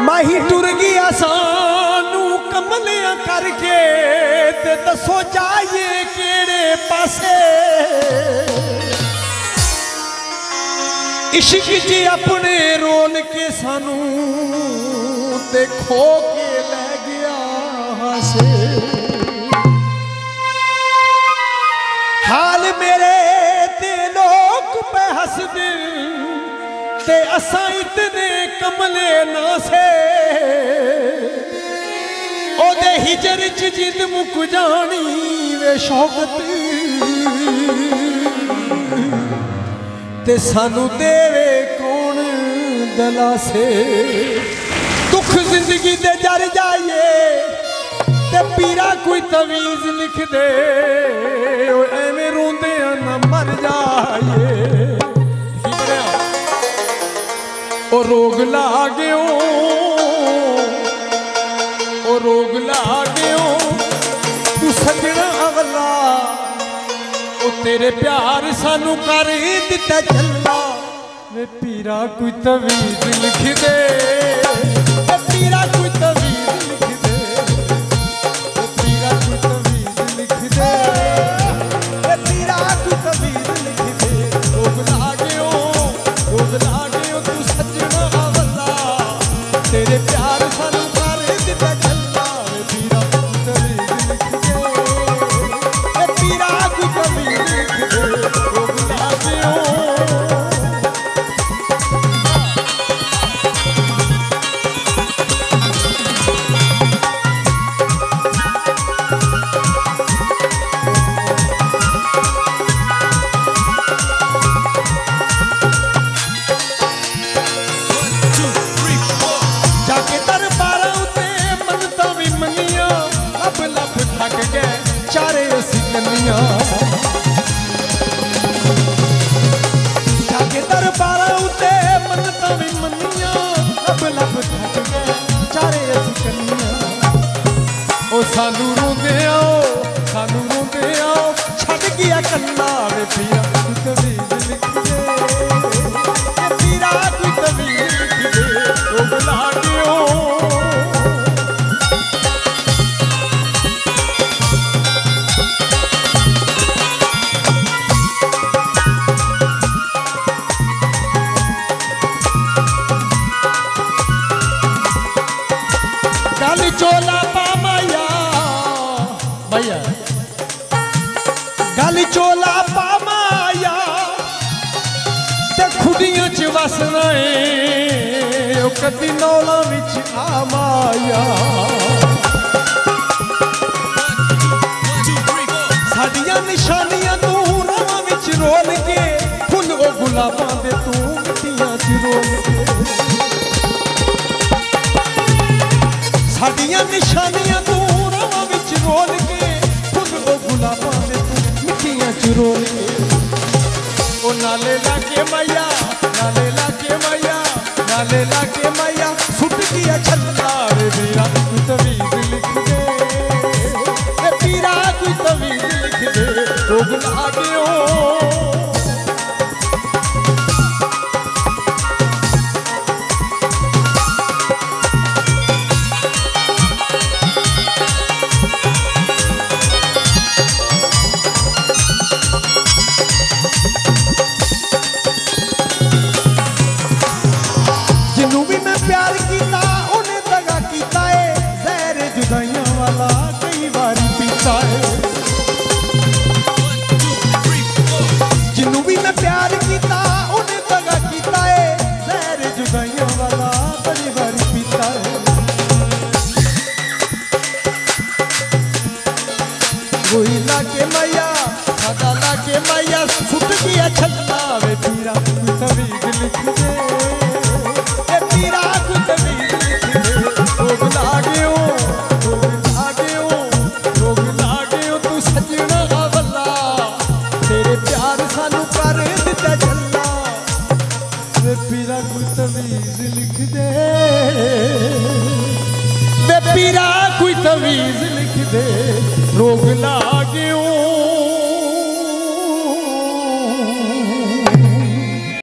माही टुर गया सानू कमलिया करके ते दसो जाइए केड़े पासे इश्क जी अपने रोल के सानू देखो के ले गया हासे हाल मेरे ते लोग पे हस दे ते असा इतने कमले ना से ओदे हिजर च जिंद मुक जानी वे शौकत ते सानू देवे कौन दलासे दुख जिंदगी दे जर जाइए ते पीरा कोई तवीज लिख दे एवें रोंदे ना मर जाइए ओ रोग लागो ओ रोग लागो तू सजना अगला ओ तेरे प्यार सानू कर दिता चला वे पीरा कोई तवीज लिख दे पीरा कोई तवीज लिख दे पीरा कोई तवीज लिख दे पीरा कोई तवीज लिख दे रोग लागो तू सजना अगला तेरे प्यार सानू कर दिता चला वे पीरा कोई तवीज लिख दे पीरा कोई तवीज लिख दे रोग लागो जाके दरबार उते मनता भी मनिया लब लब थक गए चारे असी कनिया ओ सानू रोंदे आओ छड़ गया कल्ला वे पीरा कोई तवीज लिख दे पीरा कोई तवीज लिख दे रोग लागो चोला पा माया भैया गल चोला पा माया ते खुदियां च वसना है कदी नौला विच आ माया साडियां निशानियां तू रावां विच रोल के फुल ओ गुलाबां दे तू मिट्टियां च रोल के साडियां निशानियां तू रावां विच रोल के फुल ओ गुलाबां दे तू मिट्टियां च रोल के ओ नाले लाके मैया नाले लाके मैया नाले लाके मैया सुट गया छल्ला रे पीरा कोई तवीज लिख दे पीरा कोई तवीज लिख दे रोग लागो लाके मैया सादा लाके मैया सुट गया छल्ला वे पीरा कोई तवीज लिख दे पीरा कोई तवीज लिख दे रोग लागो तू सजना अवला तेरे प्यार सानू कर दिता चला वे पीरा कोई तवीज लिख दे वे पीरा कोई तवीज लिख दे रोग लागो